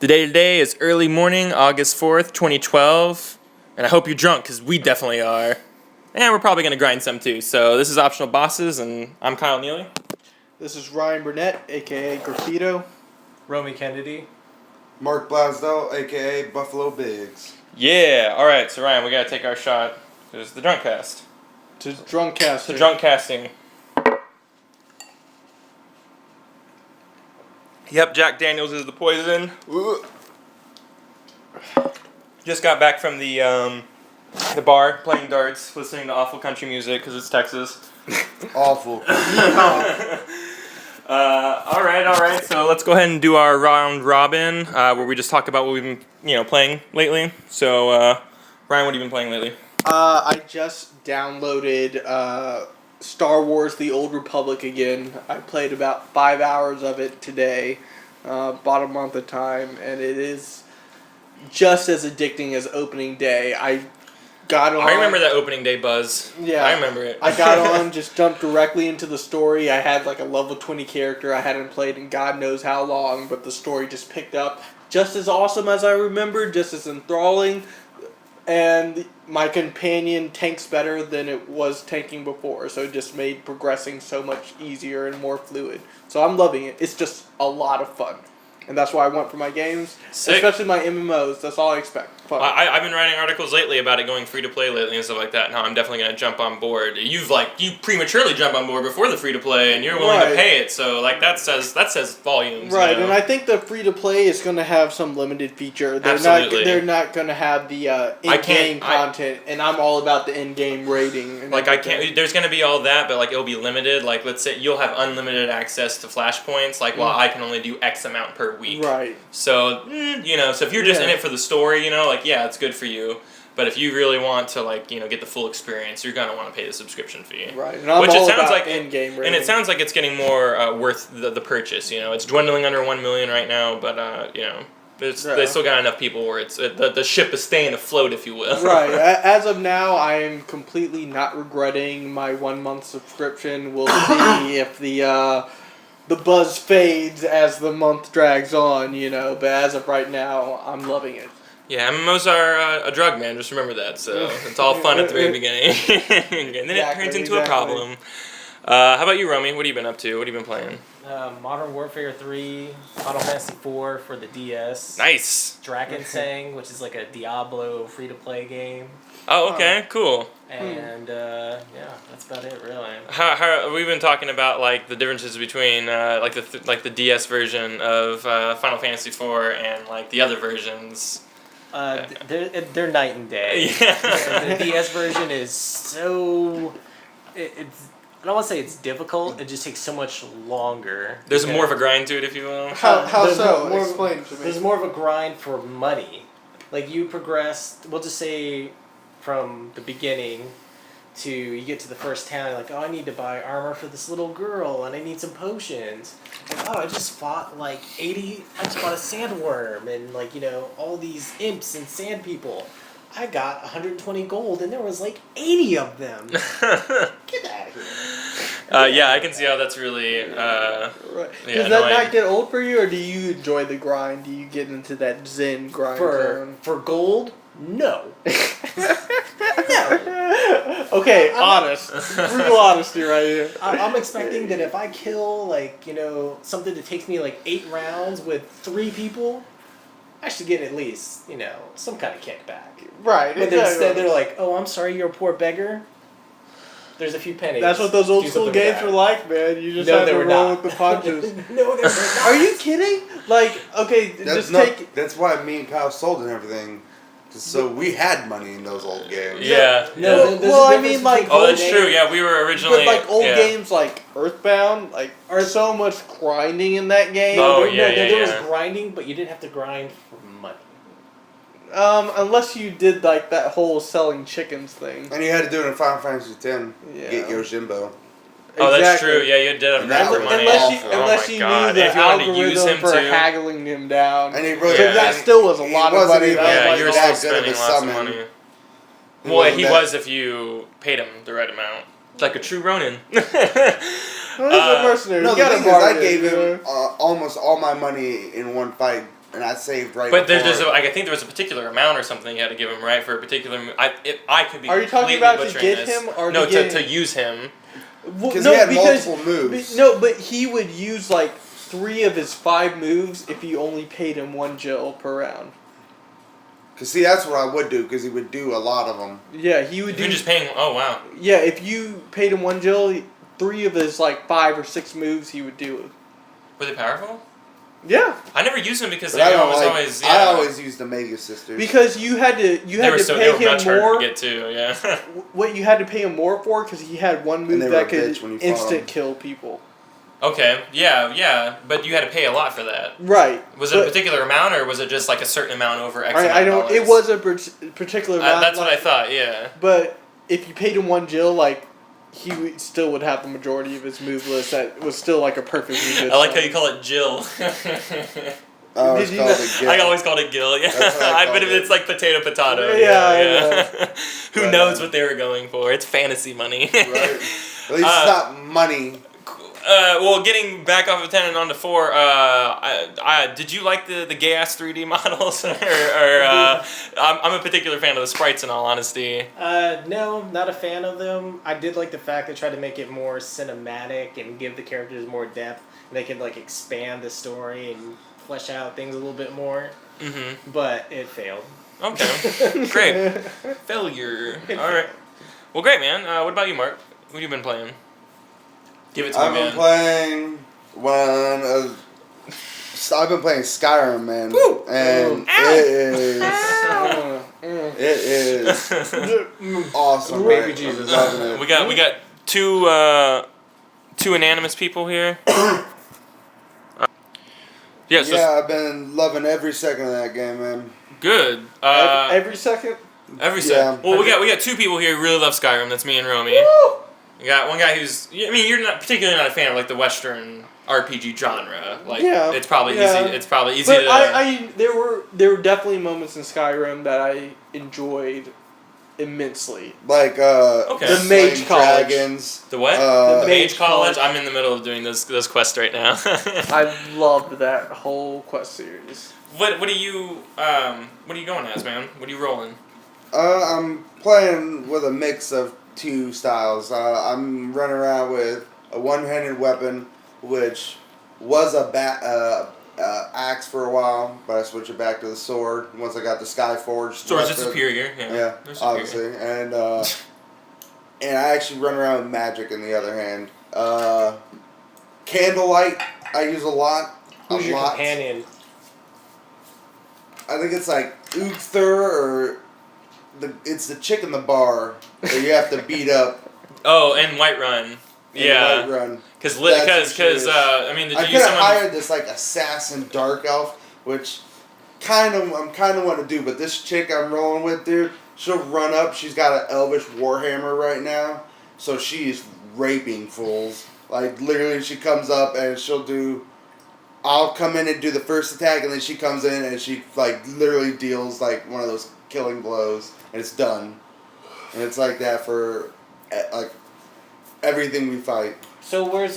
The day today is early morning, August 4th, 2012, and I hope you're drunk, because we definitely are. And we're probably going to grind some too. So this is Optional Bosses, and I'm Kyle Neely. This is Ryan Burnett, a.k.a. Graffito. Romey Kennedy. Mark Blasdell, a.k.a. Buffalo Biggs. Yeah, alright, so Ryan, we got to take our shot. There's the Druncast. To Druncast. The Druncasting. Yep, Jack Daniels is the poison. Just got back from the bar, playing darts, listening to awful country music because it's Texas. Awful. Alright. So let's go ahead and do our round robin, where we just talk about what we've been, playing lately. So, Ryan, what have you been playing lately? I just downloaded Star Wars: The Old Republic again. I played about 5 hours of it today, about a month of time, and it is just as addicting as opening day. I remember that opening day buzz. Yeah. I remember it. I got on, just jumped directly into the story. I had like a level 20 character I hadn't played in God knows how long, but the story just picked up just as awesome as I remembered, just as enthralling. And my companion tanks better than it was tanking before, so it just made progressing so much easier and more fluid. So I'm loving it. It's just a lot of fun. And that's why I want for my games, Sick. especially my MMOs. That's all I expect. Fun. I've been writing articles lately about it going free to play lately and stuff like that. Now I'm definitely gonna jump on board. You prematurely jump on board before the free to play, and you're willing to pay it. So that says volumes. Right, you know? and I think the free to play is going to have some limited feature. Absolutely. They're not going to have the in-game content, and I'm all about the in-game rating. And There's gonna be all that, but it'll be limited. Like let's say you'll have unlimited access to flashpoints. While I can only do X amount per week. Right. So so if you're just in it for the story, it's good for you. But if you really want to get the full experience, you're gonna want to pay the subscription fee. Right. And I'm all about in-game rating. And it sounds like it's getting more worth the purchase. It's dwindling under 1 million right now, but they still got enough people where the ship is staying afloat, if you will. Right. As of now, I am completely not regretting my 1 month subscription. We'll see if the buzz fades as the month drags on, but as of right now, I'm loving it. Yeah, MMOs are a drug, man. Just remember that. So it's all fun at the very beginning, and then it turns into a problem. How about you, Romey? What have you been up to? What have you been playing? Modern Warfare 3, Final Fantasy 4 for the DS. Nice. Drakensang, which is like a Diablo free-to-play game. Oh, okay, cool. And that's about it, really. How we've been talking about the differences between the DS version of Final Fantasy 4 and the other versions. They're night and day. Yeah. The DS version is so I don't want to say it's difficult. It just takes so much longer. There's more of a grind to it, if you will. How so? Explain to me. There's more of a grind for money. You progress. We'll just say from the beginning to you get to the first town. I need to buy armor for this little girl, and I need some potions. I just fought 80. I just bought a sandworm, and all these imps and sand people. I got 120 gold, and there was 80 of them. Get out of here. Yeah, I can see how that's really. Right. Yeah, Does that not get old for you, or do you enjoy the grind? Do you get into that zen grind zone? For gold? No. No. Okay, honest. Brutal honesty right here. I'm expecting that if I kill, something that takes me 8 rounds with 3 people, I should get at least, some kind of kickback. Right. But instead they're like, oh, I'm sorry, you're a poor beggar. There's a few pennies. That's what those old school games were like, man. You just had to roll with the punches. No, they were not. Are you kidding? That's why me and Kyle sold and everything. So we had money in those old games. Yeah. No, oh, that's true. Yeah, we were originally. But old games like Earthbound, are so much grinding in that game. Oh, there was grinding, but you didn't have to grind for money. Unless you did that whole selling chickens thing. And you had to do it in Final Fantasy X. Yeah. Get Yojimbo. Oh, that's true. Yeah, you did have that for money. Unless you knew the algorithm for haggling him down. And he really, that still was a lot of money. Yeah, you were still spending lots of money. Well, he was if you paid him the right amount. Like a true Ronin. Well, he's a mercenary. No, the thing is, I gave him almost all my money in one fight and I saved right. But before I think there was a particular amount or something you had to give him, right, for a particular. I could be. Are you talking completely about to butchering get this. him or no to get to use him? Because he had multiple moves. But he would use like 3 of his 5 moves if you only paid him 1 Jill per round. Because see, that's what I would do. Because he would do a lot of them. Yeah, he would do. You're just paying. Oh wow. Yeah, if you paid him 1 Jill, 3 of his like 5 or 6 moves he would do. Were they powerful? Yeah. I never used them because But they I don't was like, always. Yeah. I always used the Mega Sisters. Because you had to They were pay him much harder more. to get to. Yeah. What you had to pay him more for because he had one move they were that a could bitch when you fought instant him. kill people. Okay. Yeah. But you had to pay a lot for that. Right. Was it a particular amount, or was it just like a certain amount over X amount I don't. dollars? It was a particular amount. That's what I thought. Yeah. But if you paid him 1 Jill, like he still would have the majority of his move list. That was still like a perfect move list. I like how you call it Jill. I always Did you called know- it Gil. I always called it Gil. Yeah. That's what I But called if it's like potato. Yeah, Who But, knows what they were going for? It's fantasy money. Right. At least it's not money. Well, getting back off of 10 and on to 4, did you like the gay ass 3D models, I'm a particular fan of the sprites in all honesty. No, not a fan of them. I did like the fact they tried to make it more cinematic and give the characters more depth. They could like expand the story and flesh out things a little bit more. Mm-hmm. But it failed. Okay, great. Failure. All right. Well, great, man. What about you, Mark? What have you been playing? Give it to I've me, been man. playing I've been playing Skyrim, man. Woo! And it is awesome. Baby right? Jesus. I'm loving it. We got two unanimous people here. Yeah, so Yeah, I've been loving every second of that game, man. good. every second. Every Yeah. second. Well, we got 2 people here who really love Skyrim. That's me and Romey. Woo! You got one guy who's. I mean, you're not particularly not a fan of like the Western RPG genre. Like, Yeah, it's probably yeah. easy. It's probably easy But to. there were definitely moments in Skyrim that I enjoyed immensely. Like, Okay. The Mage Slaying College. Dragons. The what? The The Mage Mage College. College. I'm in the middle of doing those quests right now. I loved that whole quest series. What are you going as, man? What are you rolling? I'm playing with a mix of 2 styles. I'm running around with a one-handed weapon, which was a axe for a while, but I switched it back to the sword once I got the Skyforged. Swords are weapon. superior. Yeah. Yeah, They're superior. obviously, and I actually run around with magic. In the other hand, candlelight I use a lot. Who's your companion? I think it's like Uther or it's the chick in the bar that you have to beat up. Oh, and Whiterun. in Yeah. Whiterun. Because That's what she is. I mean, did I you could use have someone? hired this like assassin dark elf, which I'm kind of want to do, but this chick I'm rolling with, dude, she'll run up. She's got an elvish warhammer right now, so she's raping fools. Like literally, she comes up and she'll do. I'll come in and do the first attack, and then she comes in and she like literally deals like one of those killing blows, and it's done. And it's like that for like everything we fight. So where's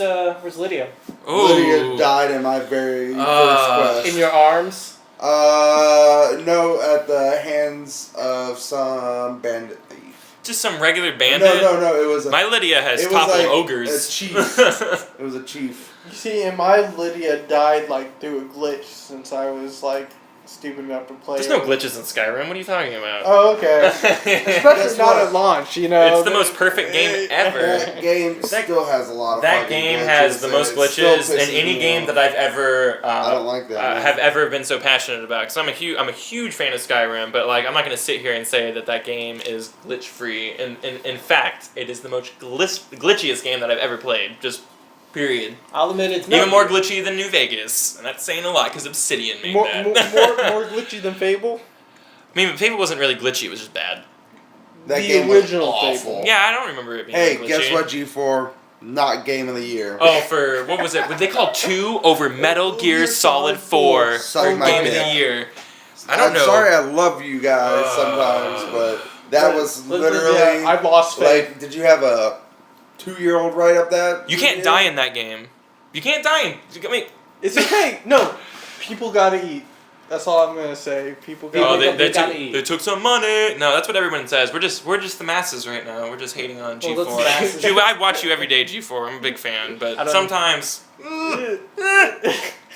Lydia? Ooh. Lydia died in my very first quest. In your arms? No, at the hands of some bandit thief. Just some regular bandit. No, it was a. My Lydia has it was toppled like ogres. a chief. It was a chief. You see, and my Lydia died like through a glitch since I was like stupid enough to play. There's no glitches in Skyrim. What are you talking about? Oh, okay. Guess Especially not what? at launch, you know. It's the most perfect game ever. That game still has a lot of. That fucking game glitches, has the and most it still glitches in pisses any me game off. that I've ever I don't like that. have ever been so passionate about. Because I'm a huge fan of Skyrim, but like I'm not gonna sit here and say that game is glitch free. In fact, it is the most glitchiest game that I've ever played. Just period. I'll admit it's Even more glitchy than New Vegas, and that's saying a lot because Obsidian made more, that. more glitchy than Fable. I mean, Fable wasn't really glitchy; it was just bad. That the game original was awful. Fable. Yeah, I don't remember it being Hey, glitchy. guess what? G4 not game of the year. Oh, for what was it? What they called 2 over Metal Gear Solid 4 Suck my game of dick. the year. I don't I'm know. sorry, I love you guys sometimes, but that was literally. Yeah, I lost faith. Like, did you have a 2-year-old write up that? You can't die in that game. You can't die in. I mean, It's okay. No, people gotta eat. That's all I'm gonna say. People Oh, got. they took some money. No, that's what everyone says. We're just the masses right now. We're just hating on G4. Well, that's the masses. I watch you every day, G4. I'm a big fan, but I don't- sometimes. I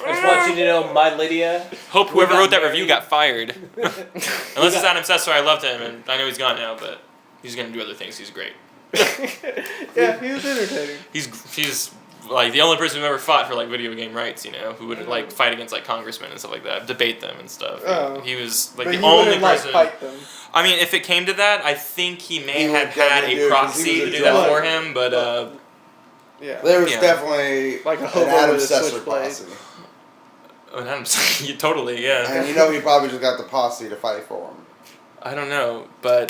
just want you to know, my Lydia. Hope whoever got wrote that married. review got fired. Unless it's Adam Sessler, I loved him, and I know he's gone now, but he's gonna do other things. He's great. Yeah, he was entertaining. He's like the only person who ever fought for like video game rights, who would like fight against like congressmen and stuff like that, debate them and stuff. Oh. He was like But the he only wouldn't, like, person. fight them. I mean, if it came to that, I think he may He would have had definitely do a it 'cause proxy he to was a do that drug. for him, but Yeah. There was Yeah. definitely Like a an hobo Adam with a Sessler switchblade. posse. totally, yeah. And he probably just got the posse to fight for him. I don't know, but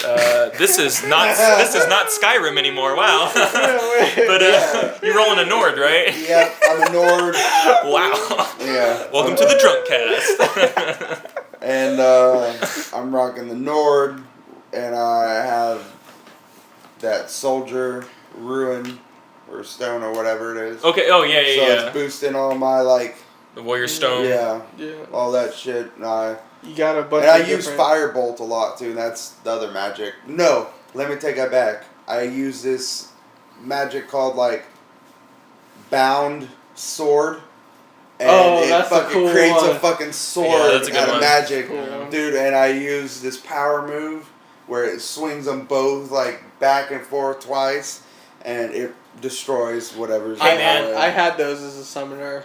this is not Skyrim anymore. Wow. But you're rolling a Nord, right? Yep, I'm a Nord. Wow. Yeah. Welcome to the Druncast. And I'm rocking the Nord, and I have that Soldier Ruin or Stone or whatever it is. Okay. Oh yeah, So yeah. it's boosting all my like The Warrior Stone. yeah, Yeah. all that shit. And You got a bunch I of use different... Firebolt a lot too. And that's the other magic. No, let me take that back. I use this magic called like Bound Sword. And Oh, it that's the fucking cool creates one. a fucking sword Yeah, that's a good out of one. magic. Cool. Dude, and I use this power move where it swings them both like back and forth twice, and it destroys whatever's Hey, in man, my way. I had those as a summoner.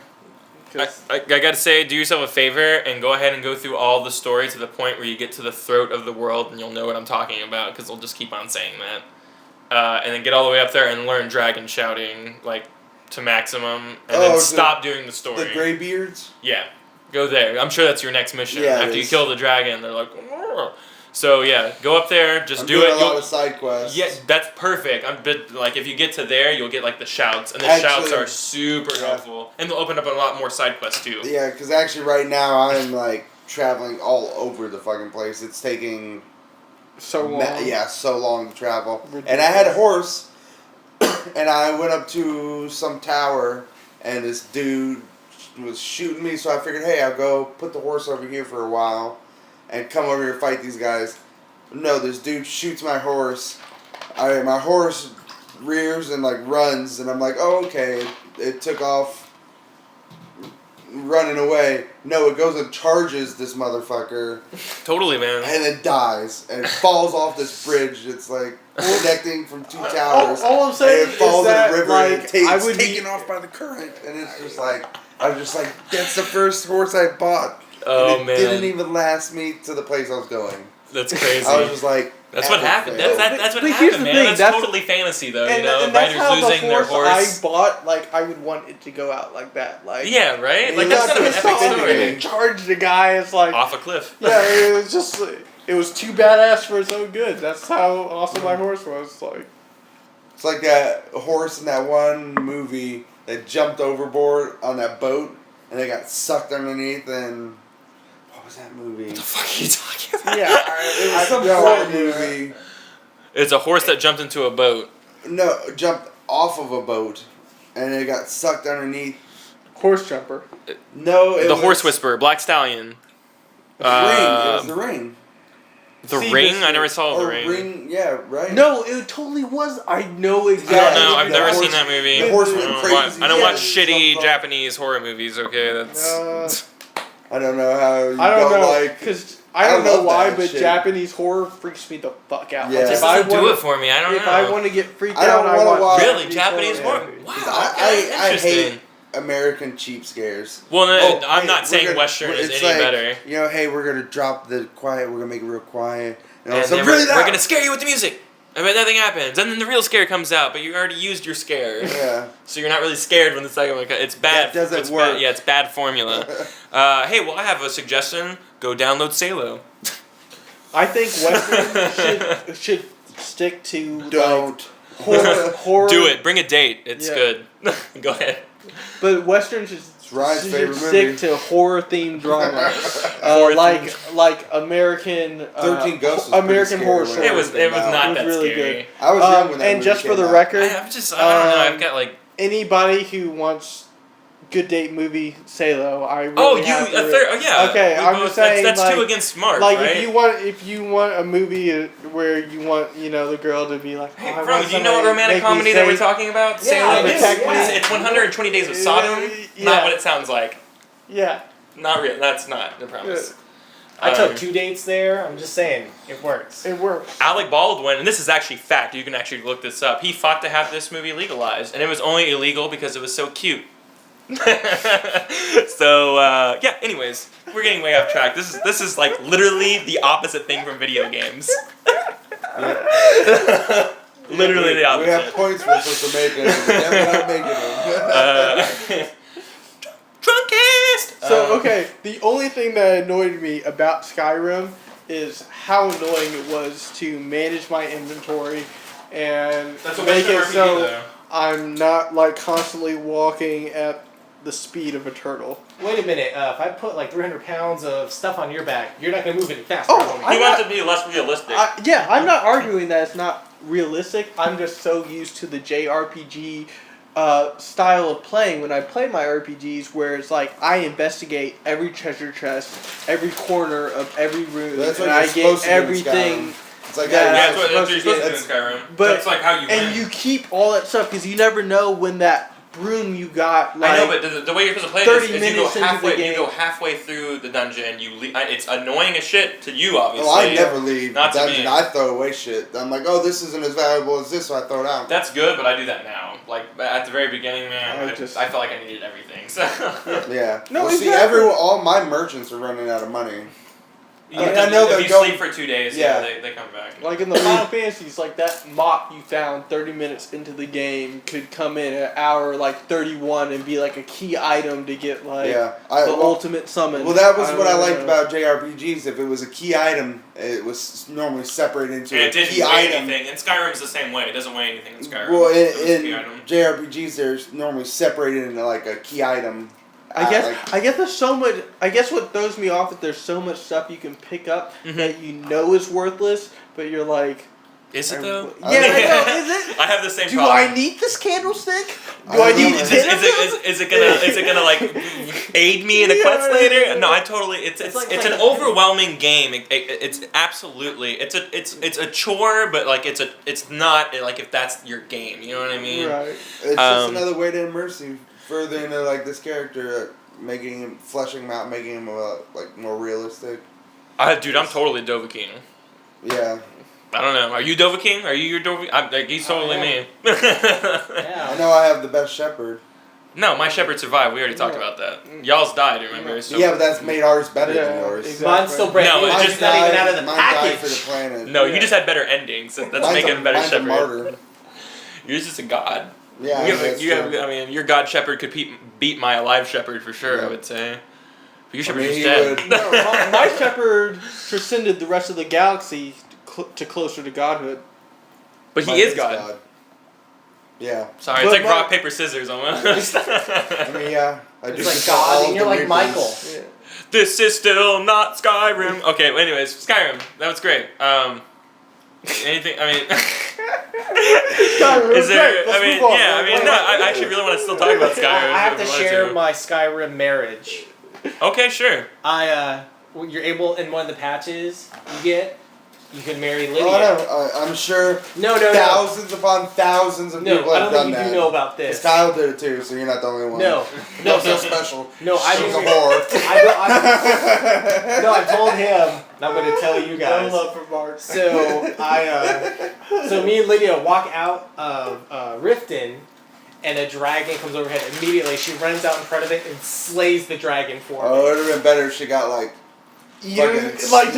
'Cause- I gotta say, do yourself a favor and go ahead and go through all the story to the point where you get to the throat of the world, and you'll know what I'm talking about, because they'll just keep on saying that. And then get all the way up there and learn dragon shouting, like, to maximum, and then stop doing the story. The Greybeards? Yeah, go there. I'm sure that's your next mission. Yeah, it After you is. kill the dragon, they're like, "Roar." So yeah, go up there, just I'm do doing it. a lot of side quests. Yeah, that's perfect. But like if you get to there, you'll get like the shouts, and the shouts Actually, are super yeah. helpful, and they'll open up a lot more side quests too. Yeah, because actually right now I'm like traveling all over the fucking place. It's taking so long. so long to travel. Ridiculous. And I had a horse, and I went up to some tower, and this dude was shooting me. So I figured, hey, I'll go put the horse over here for a while, and come over here and fight these guys. No, this dude shoots my horse. My horse rears and like runs, and I'm like, oh, okay, it took off running away. No, it goes and charges this motherfucker, Totally, man. and it dies and falls off this bridge. It's like connecting from two towers. All I'm saying and it falls is that, in a river like, and it's I would be- taken off by the current, and it's just like I was just like, that's the first horse I bought. Oh and it man, didn't even last me to the place I was going. that's crazy. I was just like, That's what happened. fail. That's what But here's happened, the man. thing, That's, that's- totally fantasy, though. And, you know, and that's riders how losing the their horse horse. I bought, like, I would want it to go out like that. Like, Yeah, right. Yeah, Like that's kind of an that's epic all story. it is. charged the guy. It's like, Off a cliff. yeah, it was just, it was too badass for its own good. That's how awesome my horse was. Like, It's like that horse in that one movie that jumped overboard on that boat, and they got sucked underneath. And what was that movie? What the fuck are you talking about? yeah, It was some no horror idea. movie. It's a horse that jumped into a boat. No, jumped off of a boat, and it got sucked underneath. Horse jumper. No, it The was Horse Whisperer, Black Stallion. The Ring. It was the Ring. The See, Ring? this I never is- saw The Or Ring. yeah, right. No, it totally was. I know I exactly. don't know. I've the never horse- seen that movie. the horse I went don't crazy. watch, I don't Yeah, watch it's shitty some- Japanese horror movies. Okay, that's. I don't know how you I don't know like. because I don't I know love why, that but shit. Japanese horror freaks me the fuck out. Yeah. Like, Just if I doesn't do want, it for me. I don't if know. I want to get freaked I don't out, I wanna watch watch- Really, Japanese horror? movies. Wow. I Okay, interesting. hate American cheap scares. Well, no, Oh, I'm hey, not we're saying gonna- Western is it's any like, better. You know, hey, we're gonna drop the quiet. We're gonna make it real quiet. And, And also, then really we're loud. gonna scare you with the music. And then nothing happens. And then the real scare comes out, but you already used your scare. Yeah. So you're not really scared when the second one comes. It's bad. That doesn't it's work. Bad, yeah, it's bad formula. Hey, well, I have a suggestion. Go download Salo. I think Western should stick to Don't. like, horror. Do it. Bring a date. It's Yeah. good. Go ahead. But Western should Ryan's favorite stick movie. to horror themed drama, Horror like American 13 Ghosts was pretty American scary Horror when Story. It was came not out. It was that really scary. good. I was young when that and movie just for came the out. record, I don't know. I've got like. anybody who wants Good Date movie say though. I really Oh, you have to a third? Oh, yeah. Okay, We I'm both, just saying that's like, 2 against Mark, like right? if you want a movie where you want the girl to be like, Hey, I Romy, want do you know what somebody romantic to make me comedy that we're say- talking about? Yeah, Sailor I do, Moon? yeah. What is it? It's 120 Days of Sodom? Yeah. Not what it sounds like. Yeah. Not real. That's not. I promise. I took 2 dates there. I'm just saying, it works. It works. Alec Baldwin, and this is actually fact. You can actually look this up. He fought to have this movie legalized, and it was only illegal because it was so cute. So yeah. Anyways, we're getting way off track. This is like literally the opposite thing from video games. Literally the opposite. We have points we're supposed to make, and we're not making them. Druncast. So okay, the only thing that annoyed me about Skyrim is how annoying it was to manage my inventory and That's a make Western it RPG, so though. I'm not like constantly walking at the speed of a turtle. Wait a minute. If I put like 300 pounds of stuff on your back, you're not gonna move any faster. Oh, homie. He wants to be less realistic. Yeah, I'm not arguing that it's not realistic. I'm just so used to the JRPG style of playing when I play my RPGs, where it's like I investigate every treasure chest, every corner of every room, That's what and you're I supposed get to do in everything. Skyrim. It's like Yeah, Yeah, how that's what you're supposed to do in that's- Skyrim. But- That's like how you win. And you keep all that stuff because you never know when that broom you got. Like, I know, but the way you're supposed to play 30 this is you go minutes into halfway. the game. You go halfway through the dungeon. You it's annoying as shit to you, obviously. Oh, I never leave Not the to dungeon. me. I throw away shit. I'm like, oh, this isn't as valuable as this, so I throw it out. That's good, but I do that now. Like at the very beginning, man, I I just- felt like I needed everything. So Yeah. No, well, see, exactly. all my merchants are running out of money. You I mean, have I know if they're you going- sleep for 2 days, Yeah. they come back. Like in the Final Fantasies, like that mop you found 30 minutes into the game could come in at hour like 31 and be like a key item to get like Yeah. the ultimate summon. Well, that was what I don't liked know. about JRPGs. If it was a key item, it was normally separated into And a it didn't key weigh item. anything. And Skyrim's the same way. It doesn't weigh anything in Skyrim. Well, It was a key in item. JRPGs, there's normally separated into like a key item. I guess there's so much. I guess what throws me off is there's so much stuff you can pick up Mhm. that you know is worthless, but you're like, Is it though? Yeah, I know. Is it? I have the same Do problem. I need this candlestick? I Do I don't need know. Is 10 it, of is, them? it, is it gonna like aid me in a quest Yeah. later? No, I totally. It's like it's an playing- overwhelming game. It's absolutely it's a chore, but like it's not like if that's your game. You know what I mean? Right. It's just Um, another way to immerse you further into like this character, making him, fleshing him out, making him like more realistic. Dude, I'm totally Dovahkiin. Yeah. I don't know. Are you Dovahkiin? Are you your Dovahkiin? Like, he's totally me. Yeah. I know I have the best shepherd. No, my shepherd survived. We already talked about that. Y'all's died, remember? So Yeah, but that's made ours better than Yeah, yours. exactly. Mine's still brand No, new. it's Mine's just not even out of the mine died for package. the planet. No, you Yeah. just had better endings. That's Mine's making a better mine's shepherd. A martyr. You're just a god. Yeah, that's you have, true. I mean, your god shepherd could beat my alive shepherd for sure. Yeah. I would say. But your I shepherd's mean, he dead. would- No, my shepherd transcended the rest of the galaxy to closer to godhood. But he Mine is God. Yeah. Sorry, But it's like my- rock paper scissors almost. I mean, yeah. I It's do like control God, all and the you're like weird Michael. things. Yeah. This is still not Skyrim. Okay, well, anyways, Skyrim. That was great. Anything? I mean, Skyrim was is there? great. Let's I mean, move on. yeah. I mean, no. I actually really want to still talk about Skyrim. I have if to we wanted share my Skyrim marriage. Okay, sure. When you're able in one of the patches you can marry Lydia. Oh, no, I'm sure No. thousands upon thousands of No, people I have don't done think you that. do know about 'Cause this. Kyle did it too, so you're not the only one. No, Don't feel special. no, I She's a didn't. whore. I told him, and I'm going to tell you No guys. love for Mark. So me and Lydia walk out of Riften, and a dragon comes overhead. Immediately, she runs out in front of it and slays the dragon for Oh, me. it would have been better if she got like You fucking like just like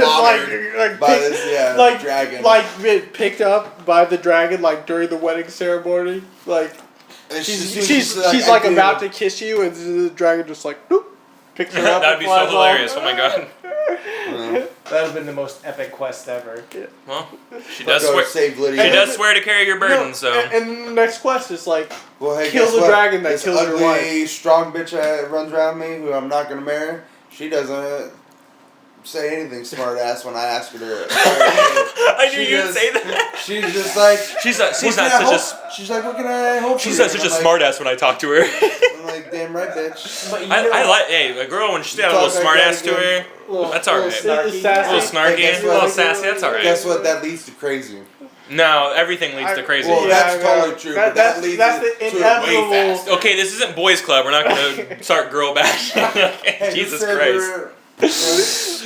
by pick- this like dragon. like been picked up by the dragon like during the wedding ceremony. Like And she's I like do. about to kiss you, and the dragon just like boop, picks her up. That'd and be so flies hilarious. off. Oh my god. Yeah. That would have been the most epic quest ever. Well, she Let's does go swear. save Lydia. She does swear to carry your burden. No, So. and the next quest is like Well, hey, kill guess the what? dragon that this killed your ugly, wife. strong bitch that runs around me, who I'm not gonna marry. She doesn't say anything smart ass when I ask her to. I knew you'd say that. She's just like. She's not such a. She's like, what can I hope? She's not such a smart ass when I talk to her. I'm like, damn right, bitch. But I like. Hey, a girl when she's got a little smart ass to her. That's alright. snarky. A little snarky, Hey, a little sassy. That's alright. Guess what? That leads to crazy. No, everything leads to crazy. Well, that's totally true. But that leads that's to the it way inevitable. faster. Okay, this isn't boys' club. We're not gonna start girl bashing. Hey, Jesus who said Christ.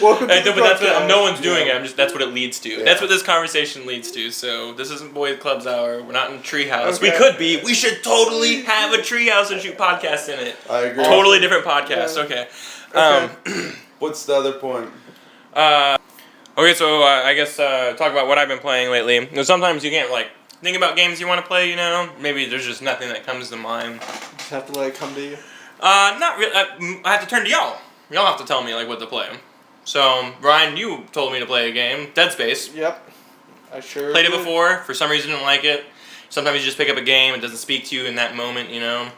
Welcome to No, the but that's what, podcast. no one's doing it. That's what it leads to. Yeah. That's what this conversation leads to. So this isn't boys' clubs hour. We're not in treehouse. We Okay. could be. We should totally have a treehouse and shoot podcasts in it. I agree. Totally different podcast. Yeah. Okay. What's the other point? Okay, so I guess talk about what I've been playing lately. You know, sometimes you can't like think about games you want to play. You know, maybe there's just nothing that comes to mind. Just have to let it come to you. Not really. I have to turn to y'all. Y'all have to tell me like what to play. So Ryan, you told me to play a game, Dead Space. Yep. I sure Played it did. before. For some reason, didn't like it. Sometimes you just pick up a game, it doesn't speak to you in that moment. You know.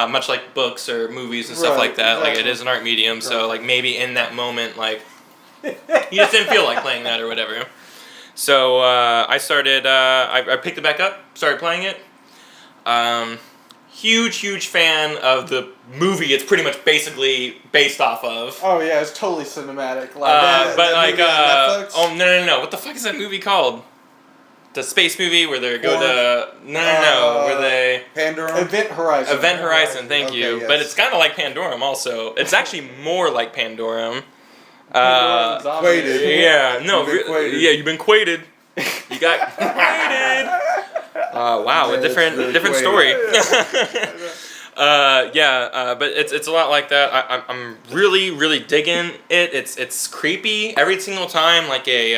Much like books or movies and stuff Right, like that. Like it exactly. is an art medium, so Right. like maybe in that moment, like you just didn't feel like playing that or whatever. So I started. I picked it back up, started playing it. Huge fan of the movie. It's pretty much basically based off of. Oh yeah, it's totally cinematic. Like that movie on Netflix? oh no! What the fuck is that movie called? The space movie where they go to where they Pandora? Event Horizon. Event Horizon. Thank Okay, you. yes. But it's kind of like Pandorum also. It's actually more like Pandorum. Pandoran Zombie. Quated. Yeah, no, You've been quated. yeah, you've been quated. You got quated. Wow, Yeah, a different it's really different quated. story. But it's a lot like that. I'm really digging it. It's creepy every single time. Like a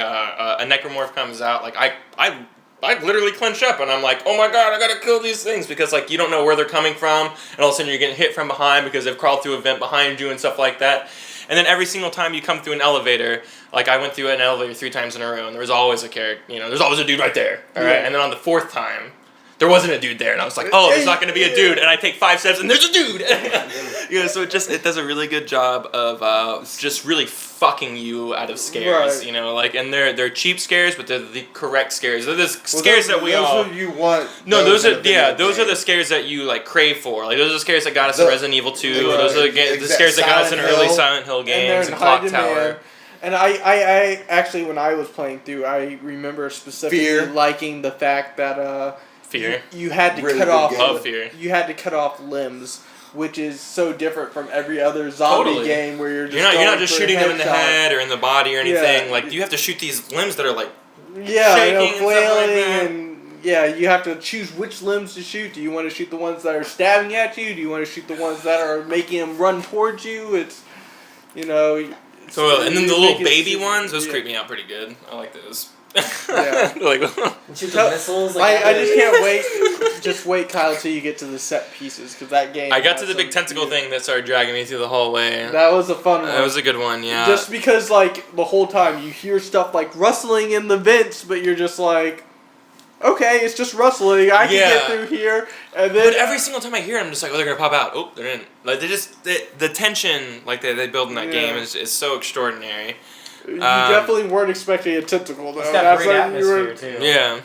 necromorph comes out. Like I literally clench up and I'm like, oh my god, I gotta kill these things because like you don't know where they're coming from, and all of a sudden you're getting hit from behind because they've crawled through a vent behind you and stuff like that. And then every single time you come through an elevator, like I went through an elevator 3 times in a row, and there was always a character. You know, there's always a dude right there. All right, Yeah. and then on the 4th time, there wasn't a dude there, and I was like, oh, there's not going to be a dude, and I take 5 steps, and there's a dude. You know, so it does a really good job of just really fucking you out of scares. Right. You know, like, and they're cheap scares, but they're the correct scares. They're the scares that we those all. Are you want. No, those in are a video those are game. the scares that you like crave for. Like those are the scares that got us in Resident Evil 2. Those are the scares that got us in Silent early Hill. Silent Hill And they're games in and high Clock Tower. demand. And I actually, when I was playing through, I remember specifically Fear. liking the fact that Fear. you had to Really cut good off game. Love Fear. you had to cut off limbs, which is so different from every other zombie Totally. game where you're just You're not going just for a shooting them in the headshot. head or in the body or anything. Yeah. Like you have to shoot these limbs that are like Yeah, shaking and stuff like flailing that. and yeah, you have to choose which limbs to shoot. Do you want to shoot the ones that are stabbing at you? Do you want to shoot the ones that are making them run towards you? It's, you know. It's, so. And then the you little make it baby super- ones, those yeah. creep me out pretty good. I like those. Yeah. Like, And shoot the missiles. Like I just can't wait. Just wait, Kyle, until you get to the set pieces because that game. I got to has the big some- tentacle thing that started dragging me through the hallway. That was a fun one. That was a good one, yeah. Just because, like, the whole time you hear stuff like rustling in the vents, but you're just like, okay, it's just rustling. I can Yeah. get through here, and then But every single time I hear it, I'm just like, oh, they're gonna pop out. Oh, they're in. Like the tension like they build in that Yeah. game is so extraordinary. you definitely weren't expecting a tentacle though. It's got That's great like you were- atmosphere too. Yeah.